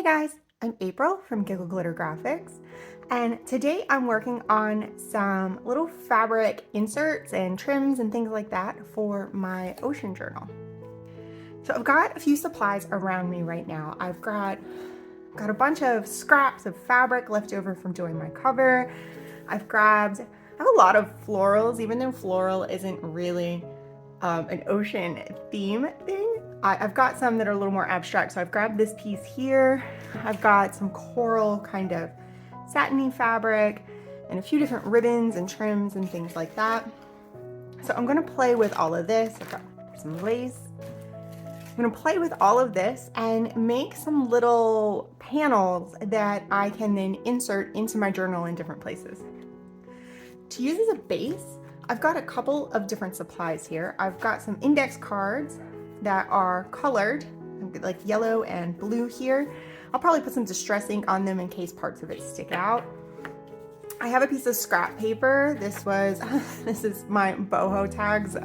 guys, I'm April from Giggle Glitter Graphics, and today I'm working on some little fabric inserts and trims and things like that for my ocean journal. So I've got a few supplies around me right now. I've got a bunch of scraps of fabric left over from doing my cover. I have a lot of florals, even though floral isn't really an ocean theme thing. I've got some that are a little more abstract, so I've grabbed this piece here. I've got some coral kind of satiny fabric and a few different ribbons and trims and things like that. So I'm gonna play with all of this. I've got some lace. I'm gonna play with all of this and make some little panels that I can then insert into my journal in different places. To use as a base, I've got a couple of different supplies here. I've got some index cards that are colored, like yellow and blue here. I'll probably put some distress ink on them in case parts of it stick out. I have a piece of scrap paper. This is my boho tags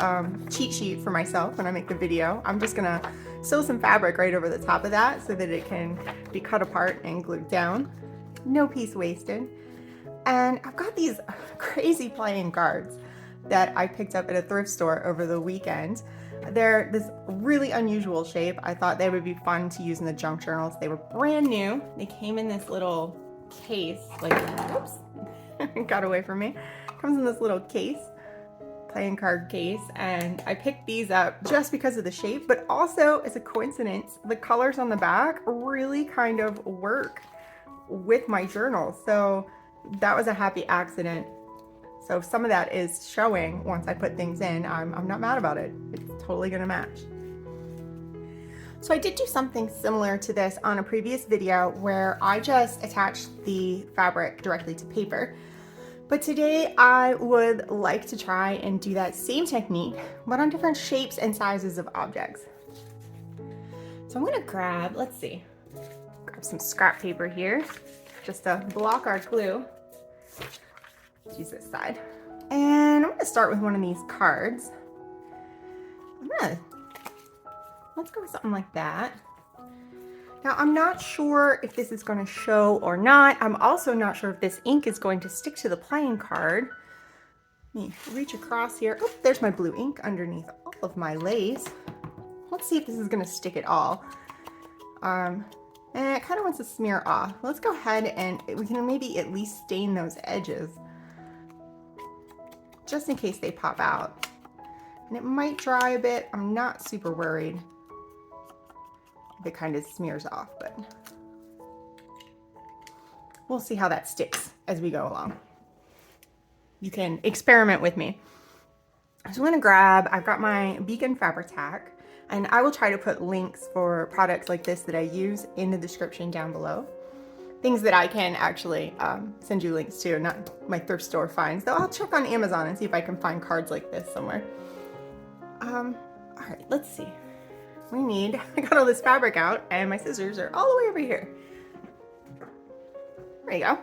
cheat sheet for myself when I make the video. I'm just gonna sew some fabric right over the top of that so that it can be cut apart and glued down. No piece wasted. And I've got these crazy playing cards that I picked up at a thrift store over the weekend. They're this really unusual shape. I thought they would be fun to use in the junk journals. They were brand new. They came in this little case, like, oops, got away from me. Comes in this little case, playing card case, and I picked these up just because of the shape, but also as a coincidence, the colors on the back really kind of work with my journal. So that was a happy accident. So if some of that is showing once I put things in, I'm not mad about it. It's totally gonna match. So I did do something similar to this on a previous video where I just attached the fabric directly to paper. But today I would like to try and do that same technique, but on different shapes and sizes of objects. So I'm gonna grab some scrap paper here, just to block our glue. Let's use this side. And I'm gonna start with one of these cards. Let's go with something like that. Now I'm not sure if this is gonna show or not. I'm also not sure if this ink is going to stick to the playing card. Let me reach across here. Oh, there's my blue ink underneath all of my lace. Let's see if this is gonna stick at all. And it kind of wants to smear off. Let's go ahead and we can maybe at least stain those edges, just in case they pop out. And it might dry a bit. I'm not super worried if it kind of smears off, but we'll see how that sticks as we go along. You can experiment with me. So I'm gonna I've got my Beacon fabric tack, and I will try to put links for products like this that I use in the description down below. Things that I can actually send you links to, not my thrift store finds. Though I'll check on Amazon and see if I can find cards like this somewhere. All right, let's see. I got all this fabric out and my scissors are all the way over here. There you go.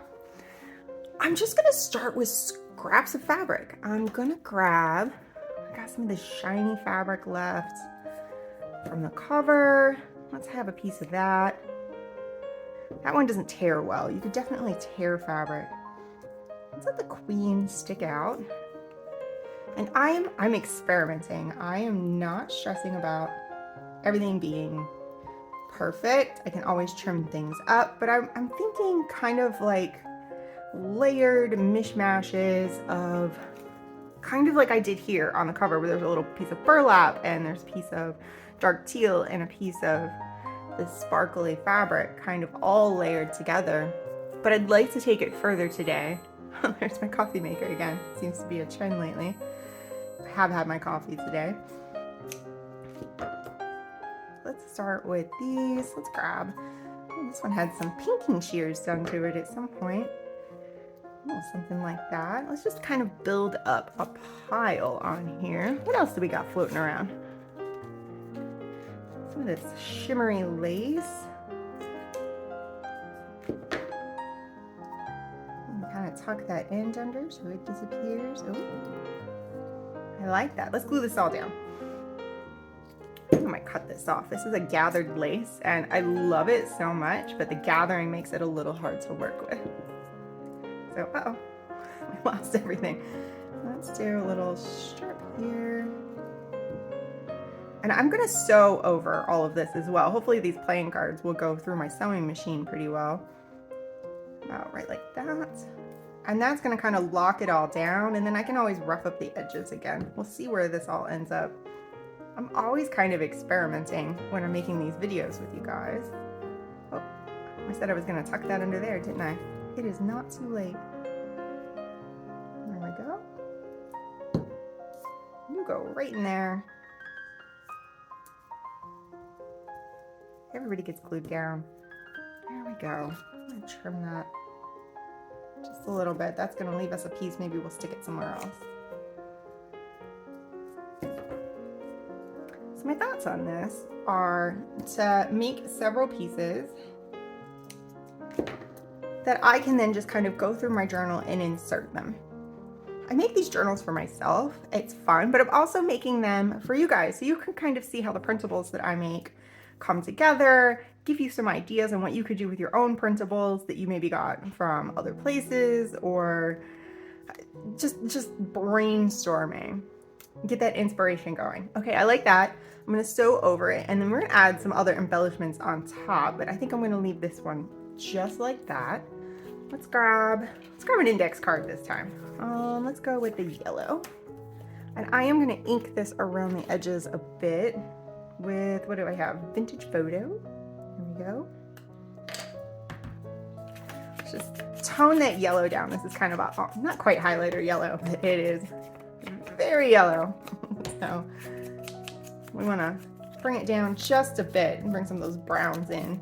I'm just gonna start with scraps of fabric. I got some of this shiny fabric left from the cover. Let's have a piece of that. That one doesn't tear well. You could definitely tear fabric. Let's let the queen stick out. And I'm experimenting. I am not stressing about everything being perfect. I can always trim things up, but I'm thinking kind of like layered mishmashes of kind of like I did here on the cover, where there's a little piece of burlap and there's a piece of dark teal and a piece of this sparkly fabric, kind of all layered together. But I'd like to take it further today. There's my coffee maker again. Seems to be a trend lately. I have had my coffee today. Let's start with these. Let's grab, this one had some pinking shears done to it at some point. Oh, something like that. Let's just kind of build up a pile on here. What else do we got floating around? Some of this shimmery lace. And kind of tuck that end under so it disappears. Oh, I like that. Let's glue this all down. Oh, my cut this off. This is a gathered lace and I love it so much, but the gathering makes it a little hard to work with. So, uh-oh, I lost everything. Let's do a little strip here. And I'm gonna sew over all of this as well. Hopefully these playing cards will go through my sewing machine pretty well. About right like that. And that's gonna kind of lock it all down, and then I can always rough up the edges again. We'll see where this all ends up. I'm always kind of experimenting when I'm making these videos with you guys. Oh, I said I was gonna tuck that under there, didn't I? It is not too late. There we go. You go right in there. Everybody gets glued down. There we go. I'm gonna trim that just a little bit. That's gonna leave us a piece. Maybe we'll stick it somewhere else. So my thoughts on this are to make several pieces that I can then just kind of go through my journal and insert them. I make these journals for myself. It's fun, but I'm also making them for you guys so you can kind of see how the printables that I make come together, give you some ideas on what you could do with your own printables that you maybe got from other places, or just brainstorming. Get that inspiration going. Okay, I like that. I'm gonna sew over it, and then we're gonna add some other embellishments on top, but I think I'm gonna leave this one just like that. Let's grab an index card this time. Let's go with the yellow. And I am gonna ink this around the edges a bit with, what do I have? Vintage photo. There we go. Just tone that yellow down. This is kind of a, not quite highlighter yellow, but it is very yellow. So we want to bring it down just a bit and bring some of those browns in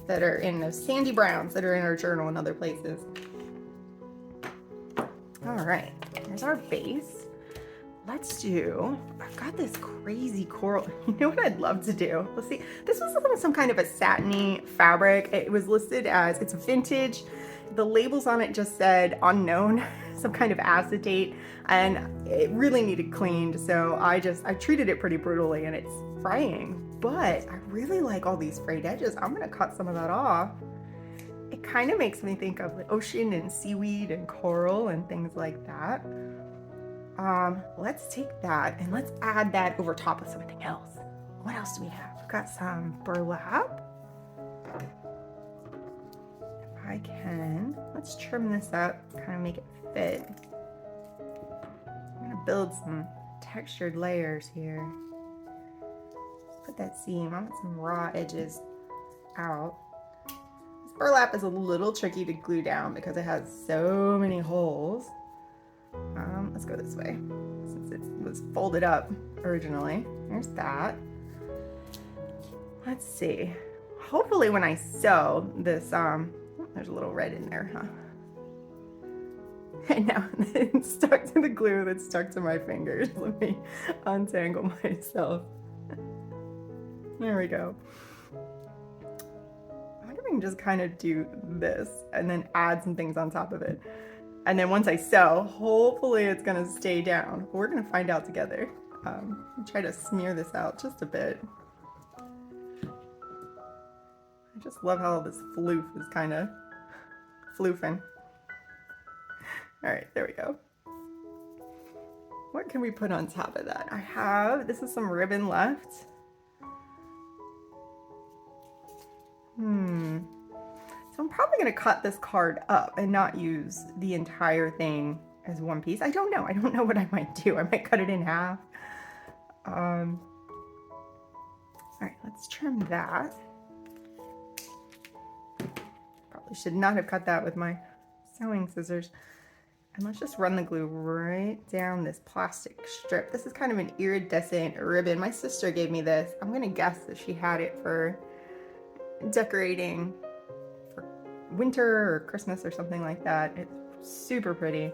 that are in those sandy browns that are in our journal and other places. All right, here's our base. Let's do, I've got this crazy coral. You know what I'd love to do? Let's see, this was some kind of a satiny fabric. It was listed as, it's vintage. The labels on it just said unknown, some kind of acetate, and it really needed cleaned. So I treated it pretty brutally and it's fraying, but I really like all these frayed edges. I'm gonna cut some of that off. It kind of makes me think of the ocean and seaweed and coral and things like that. Let's take that and let's add that over top of something else. What else do we have? We've got some burlap. If I can, let's trim this up, kind of make it fit. I'm gonna build some textured layers here. Let's put that seam, I want some raw edges out. This burlap is a little tricky to glue down because it has so many holes. Let's go this way, since it was folded up originally. There's that. Let's see. Hopefully when I sew this, there's a little red in there, huh? And now it's stuck to the glue that's stuck to my fingers. Let me untangle myself. There we go. I wonder if I can just kind of do this and then add some things on top of it. And then once I sew, hopefully it's gonna stay down. We're gonna find out together. Try to smear this out just a bit. I just love how this floof is kind of floofing. All right, there we go. What can we put on top of that? This is some ribbon left. So I'm probably gonna cut this card up and not use the entire thing as one piece. I don't know what I might do. I might cut it in half. All right, let's trim that. Probably should not have cut that with my sewing scissors. And let's just run the glue right down this plastic strip. This is kind of an iridescent ribbon. My sister gave me this. I'm gonna guess that she had it for decorating for winter or Christmas or something like that. It's super pretty.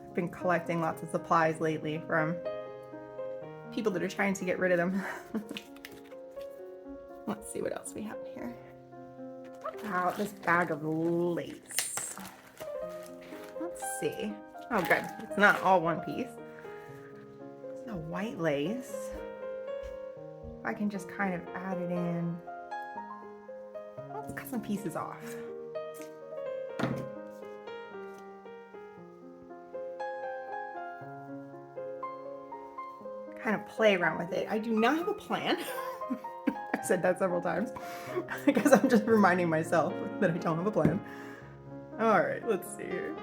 I've been collecting lots of supplies lately from people that are trying to get rid of them. Let's see what else we have here. How about this bag of lace? Let's see. Oh, good. It's not all one piece. It's a white lace. I can just kind of add it in. Let's cut some pieces off. Kind of play around with it. I do not have a plan. I've said that several times. I guess I'm just reminding myself that I don't have a plan. All right, let's see here.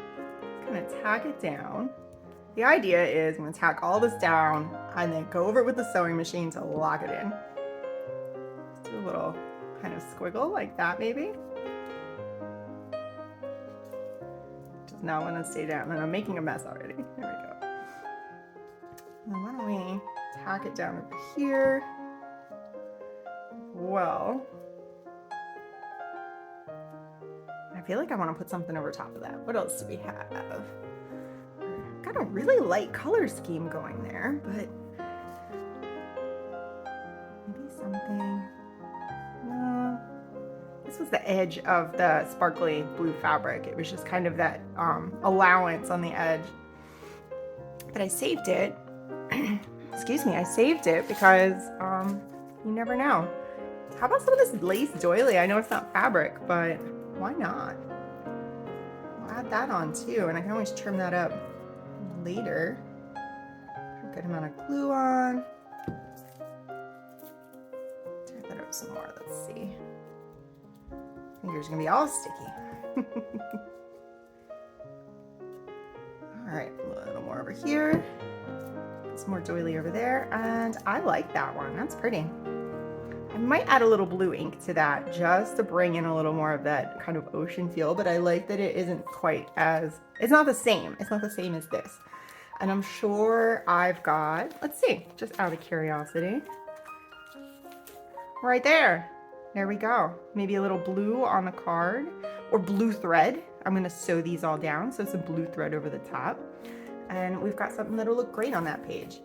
I'm gonna tack it down. The idea is I'm gonna tack all this down and then go over it with the sewing machine to lock it in. Just do a little kind of squiggle like that maybe. Does not want to stay down, and I'm making a mess already. There we go. Now why don't we tack it down over here? Well, I feel like I want to put something over top of that. What else do we have? Got a really light color scheme going there, but maybe something. No, this was the edge of the sparkly blue fabric. It was just kind of that allowance on the edge. But I saved it. Excuse me, I saved it because you never know. How about some of this lace doily? I know it's not fabric, but why not? I'll add that on too, and I can always trim that up later. Put a good amount of glue on. Tear that up some more. Let's see. Fingers are gonna be all sticky. All right, a little more over here. Some more doily over there, and I like that one. That's pretty. I might add a little blue ink to that just to bring in a little more of that kind of ocean feel, but I like that it isn't quite as, it's not the same. It's not the same as this. And I'm sure I've got, let's see, just out of curiosity. Right there. There we go. Maybe a little blue on the card or blue thread. I'm gonna sew these all down, so some blue thread over the top. And we've got something that'll look great on that page.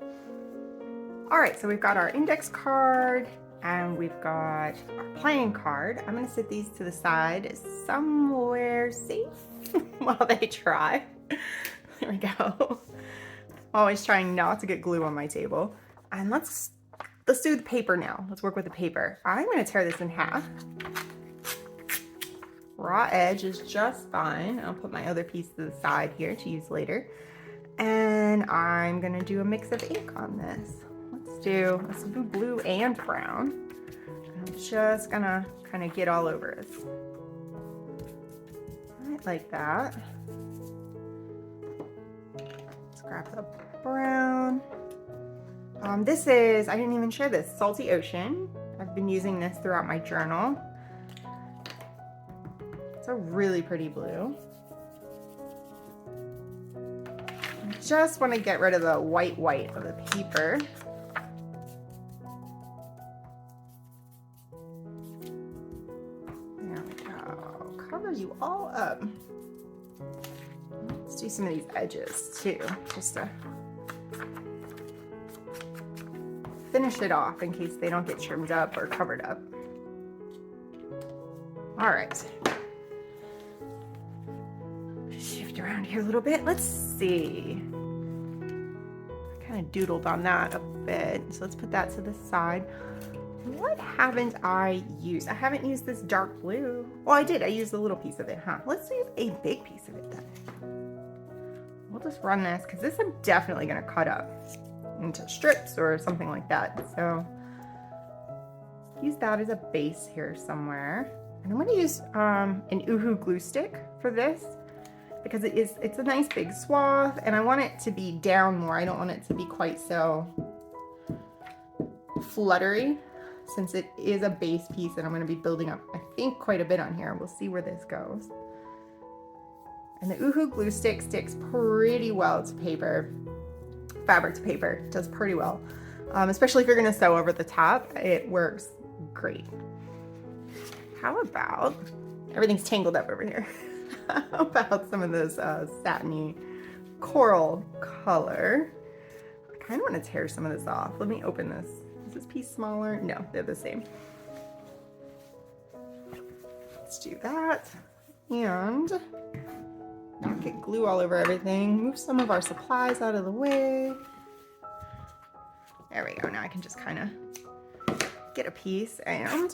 All right, so we've got our index card and we've got our playing card. I'm gonna sit these to the side somewhere safe while they dry. There we go. Always trying not to get glue on my table. And let's do the paper now. Let's work with the paper. I'm gonna tear this in half. Raw edge is just fine. I'll put my other piece to the side here to use later. And I'm gonna do a mix of ink on this. Let's do blue and brown. I'm just gonna kind of get all over it. Right, like that. Let's grab the brown. This is, I didn't even share this, Salty Ocean. I've been using this throughout my journal. It's a really pretty blue. Just want to get rid of the white of the paper. There we go. Cover you all up. Let's do some of these edges too, just to finish it off in case they don't get trimmed up or covered up. All right. Shift around here a little bit. Let's see. Kind of doodled on that a bit, so let's put that to the side. What haven't I used? I haven't used this dark blue. Well, I did. I used a little piece of it, huh? Let's use a big piece of it then. We'll just run this because this I'm definitely going to cut up into strips or something like that. So use that as a base here somewhere. And I'm going to use an Uhu glue stick for this, because it's a nice big swath and I want it to be down more. I don't want it to be quite so fluttery, since it is a base piece and I'm going to be building up, I think, quite a bit on here. We'll see where this goes. And the Uhu glue stick sticks pretty well to paper, fabric to paper. It does pretty well, especially if you're going to sew over the top. It works great. How about, everything's tangled up over here. How about some of this satiny coral color? I kind of want to tear some of this off. Let me open this. Is this piece smaller? No, they're the same. Let's do that. And get glue all over everything. Move some of our supplies out of the way. There we go. Now I can just kind of get a piece, and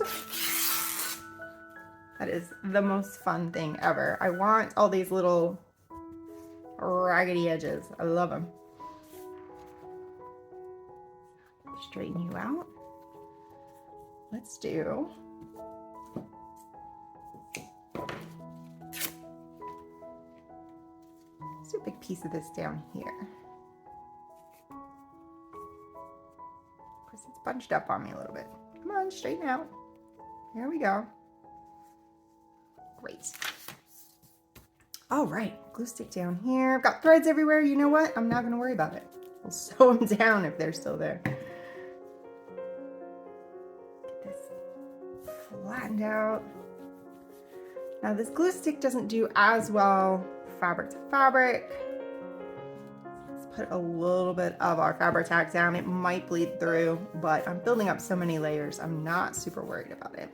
that is the most fun thing ever. I want all these little raggedy edges. I love them. Straighten you out. Let's do a big piece of this down here. Of course, it's bunched up on me a little bit. Come on, straighten out. There we go. Great. All right, glue stick down here. I've got threads everywhere. You know what? I'm not going to worry about it. I'll sew them down if they're still there. Get this flattened out. Now this glue stick doesn't do as well fabric to fabric. Let's put a little bit of our fabric tack down. It might bleed through, but I'm building up so many layers, I'm not super worried about it.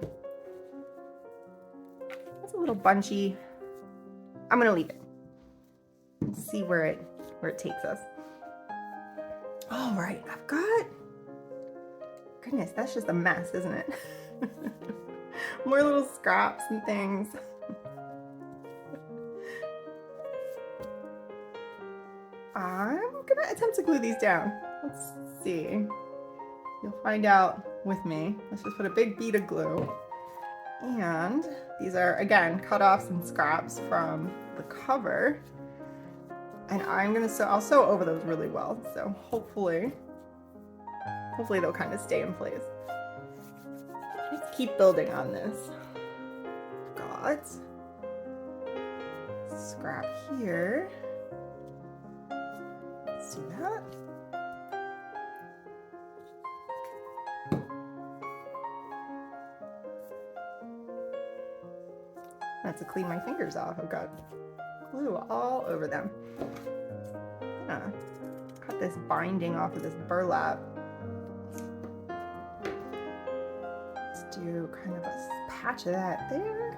It's a little bunchy. I'm gonna leave it. Let's see where it takes us. All right, I've got, goodness, that's just a mess, isn't it? More little scraps and things. I'm gonna attempt to glue these down. Let's see. You'll find out with me. Let's just put a big bead of glue. And these are, again, cut-offs and scraps from the cover. And I'm gonna sew, I'll sew over those really well. So hopefully they'll kind of stay in place. Let's keep building on this. Got scrap here. Let's do that. I have to clean my fingers off. I've got glue all over them. Cut this binding off of this burlap. Let's do kind of a patch of that there.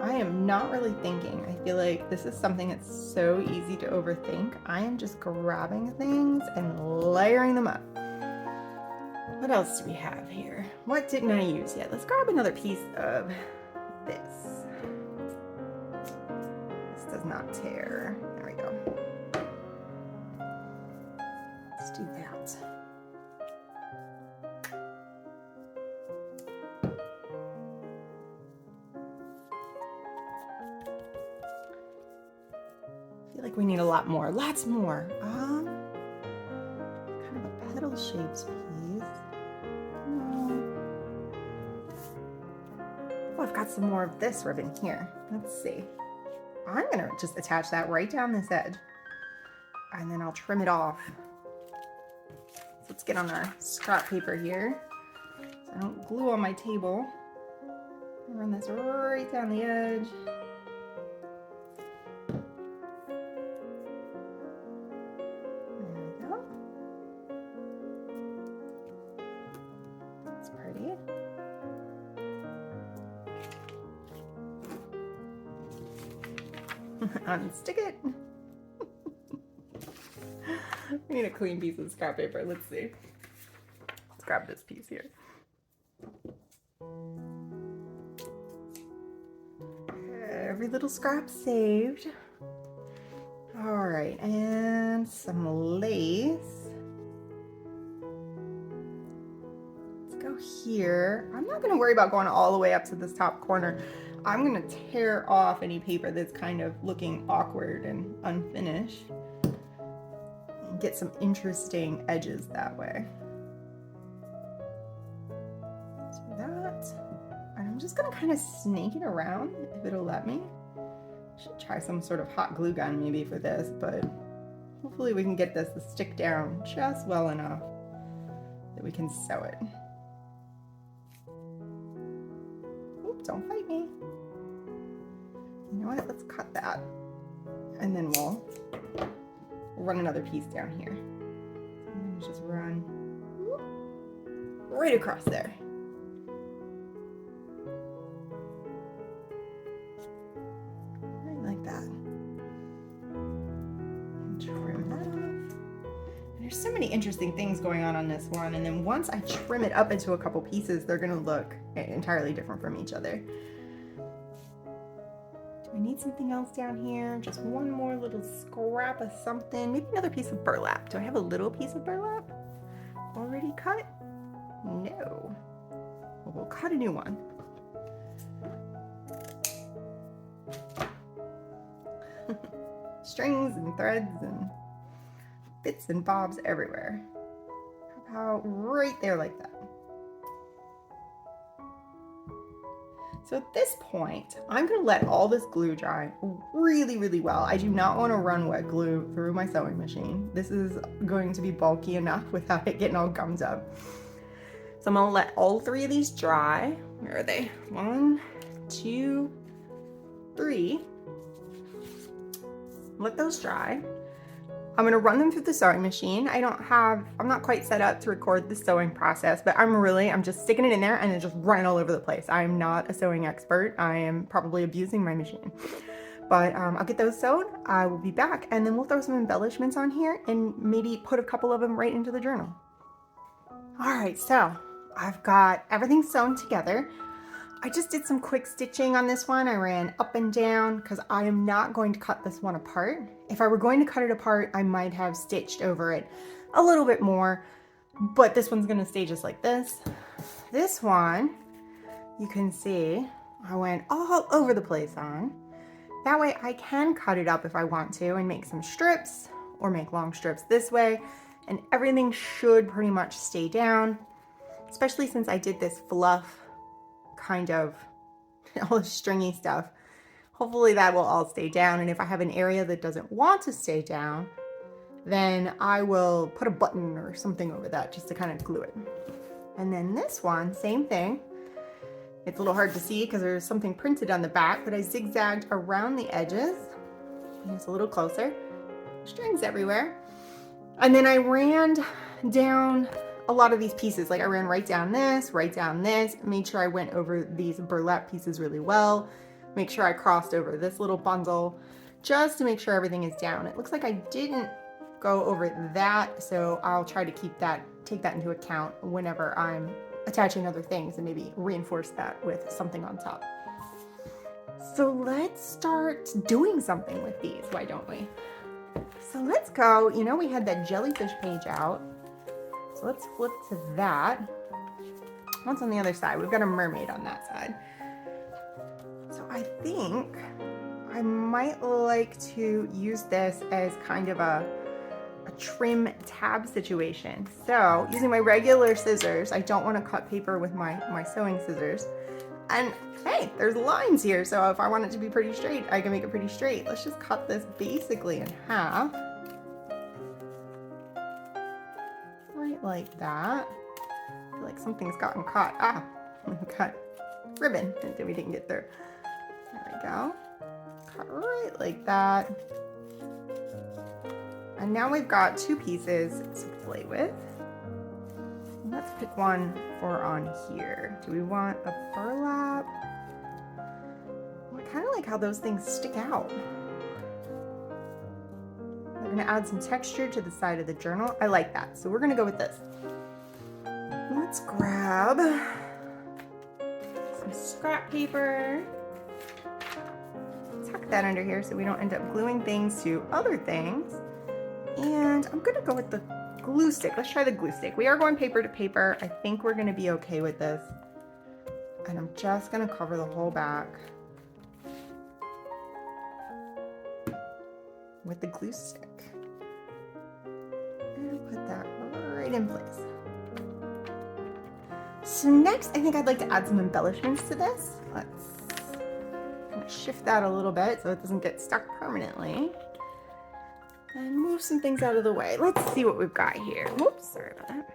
I am not really thinking. I feel like this is something that's so easy to overthink. I am just grabbing things and layering them up. What else do we have here? What didn't I use yet? Let's grab another piece of this. This does not tear. There we go. Let's do that. I feel like we need a lot more. Lots more. Kind of a petal shaped piece. Oh, I've got some more of this ribbon here. Let's see. I'm gonna just attach that right down this edge, and then I'll trim it off. So let's get on our scrap paper here, so I don't glue on my table. Run this right down the edge. There we go. That's pretty. Unstick it. We need a clean piece of scrap paper. Let's see. Let's grab this piece here. Every little scrap saved. All right, and some lace. Let's go here. I'm not going to worry about going all the way up to this top corner. I'm going to tear off any paper that's kind of looking awkward and unfinished and get some interesting edges that way. Do that. And I'm just going to kind of snake it around if it'll let me. Should try some sort of hot glue gun maybe for this, but hopefully we can get this to stick down just well enough that we can sew it. Oops, don't fight me. You know what? Let's cut that. And then we'll run another piece down here. I'm gonna just run right across there. interesting things going on this one. And then once I trim it up into a couple pieces, they're gonna look entirely different from each other. Do I need something else down here? Just one more little scrap of something. Maybe another piece of burlap. Do I have a little piece of burlap already cut? No. Well, we'll cut a new one. Strings and threads and bits and bobs everywhere. How about right there like that? So at this point, I'm gonna let all this glue dry really, really well. I do not want to run wet glue through my sewing machine. This is going to be bulky enough without it getting all gummed up. So I'm gonna let all 3 of these dry. Where are they? 1, 2, 3. Let those dry. I'm gonna run them through the sewing machine. I'm not quite set up to record the sewing process, but I'm just sticking it in there and then just running all over the place. I'm not a sewing expert. I am probably abusing my machine. But I'll get those sewed. I will be back and then we'll throw some embellishments on here and maybe put a couple of them right into the journal. All right, so I've got everything sewn together. I just did some quick stitching on this one. I ran up and down because I am not going to cut this one apart. If I were going to cut it apart, I might have stitched over it a little bit more, but this one's gonna stay just like this. This one, you can see, I went all over the place on. That way I can cut it up if I want to and make some strips or make long strips this way, and everything should pretty much stay down, especially since I did this fluff kind of all the stringy stuff. Hopefully that will all stay down, and if I have an area that doesn't want to stay down, then I will put a button or something over that just to kind of glue it. And then this one, same thing. It's a little hard to see because there's something printed on the back, but I zigzagged around the edges. And it's a little closer. Strings everywhere. And then I ran down a lot of these pieces. Like I ran right down this, made sure I went over these burlap pieces really well, make sure I crossed over this little bundle, just to make sure everything is down. It looks like I didn't go over that, so I'll try to take that into account whenever I'm attaching other things and maybe reinforce that with something on top. So let's start doing something with these, why don't we? So let's go, you know, we had that jellyfish page out. So let's flip to that. What's on the other side? We've got a mermaid on that side. So I think I might like to use this as kind of a trim tab situation. So using my regular scissors, I don't want to cut paper with my sewing scissors. And hey, there's lines here. So if I want it to be pretty straight, I can make it pretty straight. Let's just cut this basically in half. Like that. I feel like something's gotten caught. Ah, we got ribbon that we didn't get through. There we go. Cut right like that. And now we've got 2 pieces to play with. Let's pick one for on here. Do we want a burlap? I kind of like how those things stick out. We're gonna add some texture to the side of the journal. I like that, so we're gonna go with this. Let's grab some scrap paper. Tuck that under here so we don't end up gluing things to other things. And I'm gonna go with the glue stick. Let's try the glue stick. We are going paper to paper. I think we're gonna be okay with this. And I'm just gonna cover the whole back with the glue stick. And put that right in place. So next, I think I'd like to add some embellishments to this. Let's kind of shift that a little bit so it doesn't get stuck permanently. And move some things out of the way. Let's see what we've got here. Whoops, sorry about that.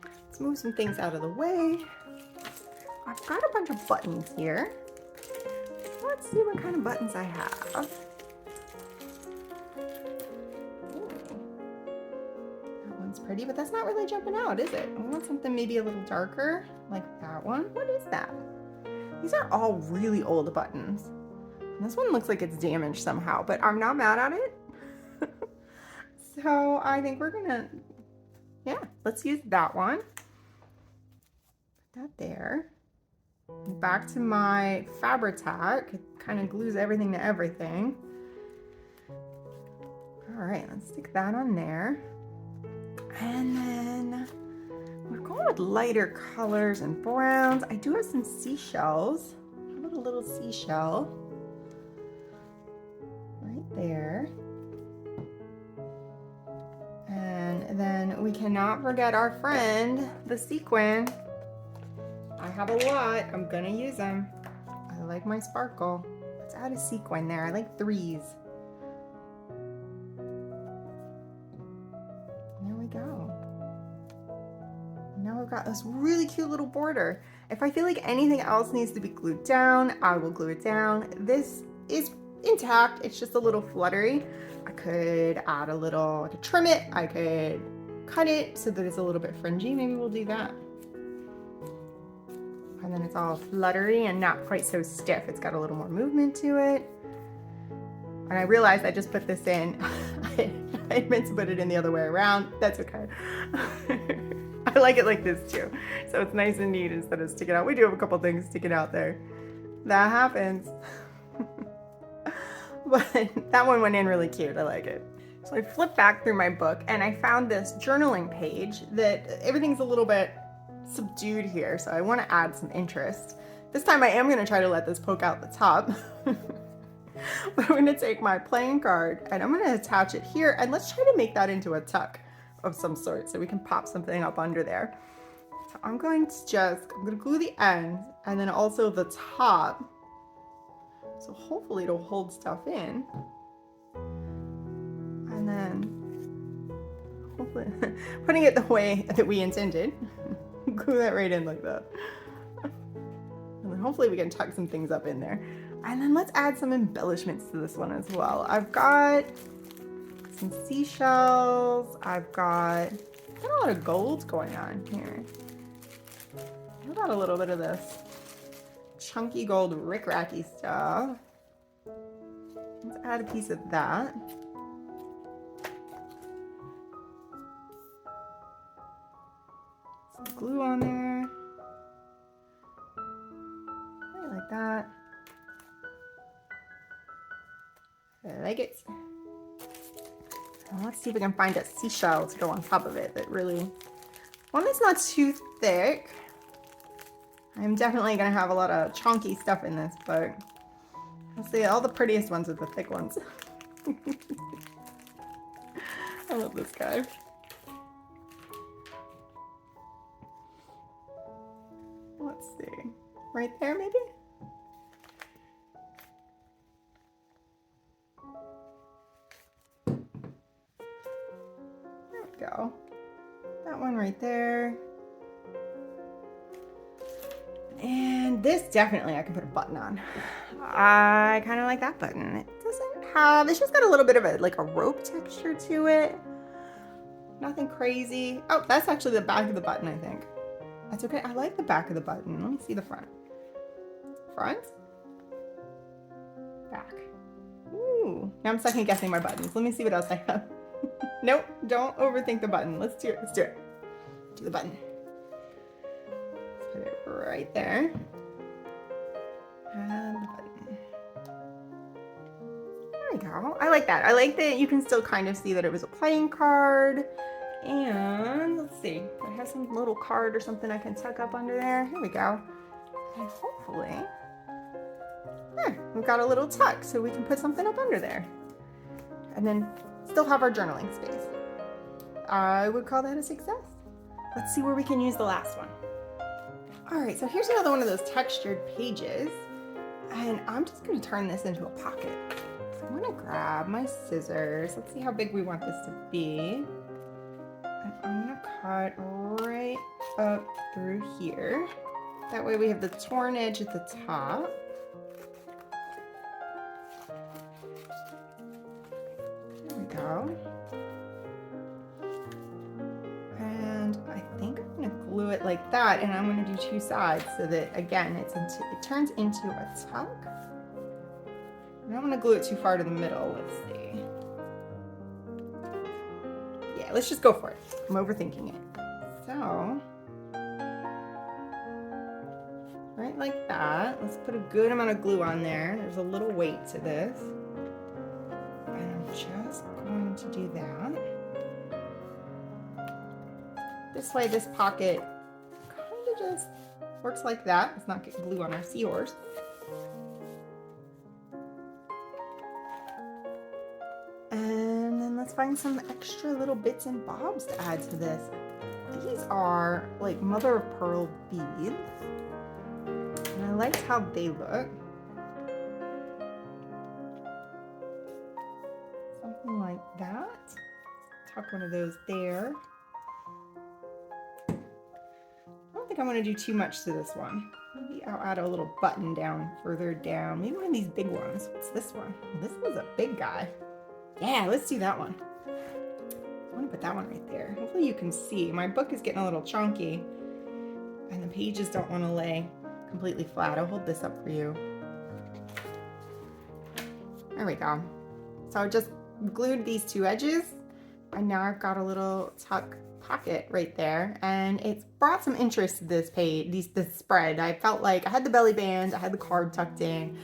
Let's move some things out of the way. I've got a bunch of buttons here. Let's see what kind of buttons I have. Pretty, but that's not really jumping out, is it? I want something maybe a little darker, like that one. What is that? These are all really old buttons. And this one looks like it's damaged somehow, but I'm not mad at it. So I think we're gonna, yeah, let's use that one. Put that there. Back to my Fabri-Tac. It kind of glues everything to everything. All right, let's stick that on there. And then we're going with lighter colors and browns. I do have some seashells. How about a little seashell right there? And then we cannot forget our friend, the sequin. I have a lot. I'm gonna use them. I like my sparkle. Let's add a sequin there. I like 3s. There we go. Now we've got this really cute little border. If I feel like anything else needs to be glued down, I will glue it down. This is intact. It's just a little fluttery. I could add a little, I could trim it. I could cut it so that it's a little bit fringy. Maybe we'll do that. And then it's all fluttery and not quite so stiff. It's got a little more movement to it. And I realized I just put this in. I meant to put it in the other way around. That's okay. I like it like this too. So it's nice and neat instead of sticking out. We do have a couple things sticking out there. That happens. But that one went in really cute. I like it. So I flipped back through my book and I found this journaling page that everything's a little bit subdued here. So I want to add some interest. This time I am going to try to let this poke out the top. But I'm going to take my playing card and I'm going to attach it here and let's try to make that into a tuck of some sort so we can pop something up under there. So I'm going to glue the ends and then also the top. So hopefully it'll hold stuff in. And then hopefully putting it the way that we intended. Glue that right in like that. And then hopefully we can tuck some things up in there. And then let's add some embellishments to this one as well. I've got some seashells. I've got a lot of gold going on here. I've got a little bit of this chunky gold rickracky stuff. Let's add a piece of that. Some glue on there. Right like that. I like it. Now let's see if we can find a seashell to go on top of it that really, one that's not too thick. I'm definitely going to have a lot of chunky stuff in this, but let's see, all the prettiest ones are the thick ones. I love this guy. Let's see, right there maybe? There we go. That one right there. And this definitely I can put a button on. I kind of like that button. It doesn't have, it's just got a little bit of a, like a rope texture to it. Nothing crazy. Oh, that's actually the back of the button, I think. That's okay. I like the back of the button. Let me see the front. Front? Back. Ooh. Now I'm second guessing my buttons. Let me see what else I have. Nope, don't overthink the button. Let's do it. Let's do it. Do the button. Put it right there. And the button. There we go. I like that. I like that you can still kind of see that it was a playing card. And let's see. I have some little card or something I can tuck up under there. Here we go. And hopefully, we've got a little tuck so we can put something up under there. And then still have our journaling space. I would call that a success. Let's see where we can use the last one. All right, so here's another one of those textured pages. And I'm just gonna turn this into a pocket. So I'm gonna grab my scissors. Let's see how big we want this to be. And I'm gonna cut right up through here. That way we have the torn edge at the top. There we go. And I think I'm gonna glue it like that, and I'm gonna do two sides so that again it turns into a tuck. I don't want to glue it too far to the middle. Let's see. Okay, let's just go for it. I'm overthinking it. So, right like that. Let's put a good amount of glue on there. There's a little weight to this. And I'm just going to do that. This way this pocket kind of just works like that. Let's not get glue on our seahorse. And then let's find some extra little bits and bobs to add to this. These are like mother of pearl beads. And I liked how they look. Something like that. Tuck one of those there. I don't think I want to do too much to this one. Maybe I'll add a little button down further down. Maybe one of these big ones. What's this one? This was a big guy. Yeah, let's do that one. I want to put that one right there. Hopefully you can see. My book is getting a little chunky and the pages don't want to lay completely flat. I'll hold this up for you. There we go. So I just glued these two edges and now I've got a little tuck pocket right there, and it's brought some interest to this page, this spread. I felt like I had the belly band, I had the card tucked in.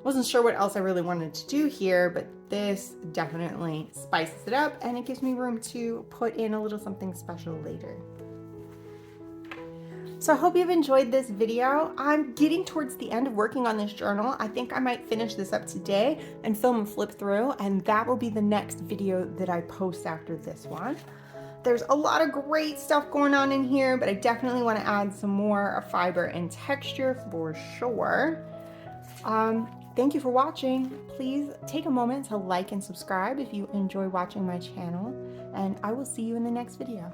Wasn't sure what else I really wanted to do here, but this definitely spices it up and it gives me room to put in a little something special later. So I hope you've enjoyed this video. I'm getting towards the end of working on this journal. I think I might finish this up today and film and flip through, and that will be the next video that I post after this one. There's a lot of great stuff going on in here, but I definitely want to add some more fiber and texture for sure. Thank you for watching. Please take a moment to like and subscribe if you enjoy watching my channel, and I will see you in the next video.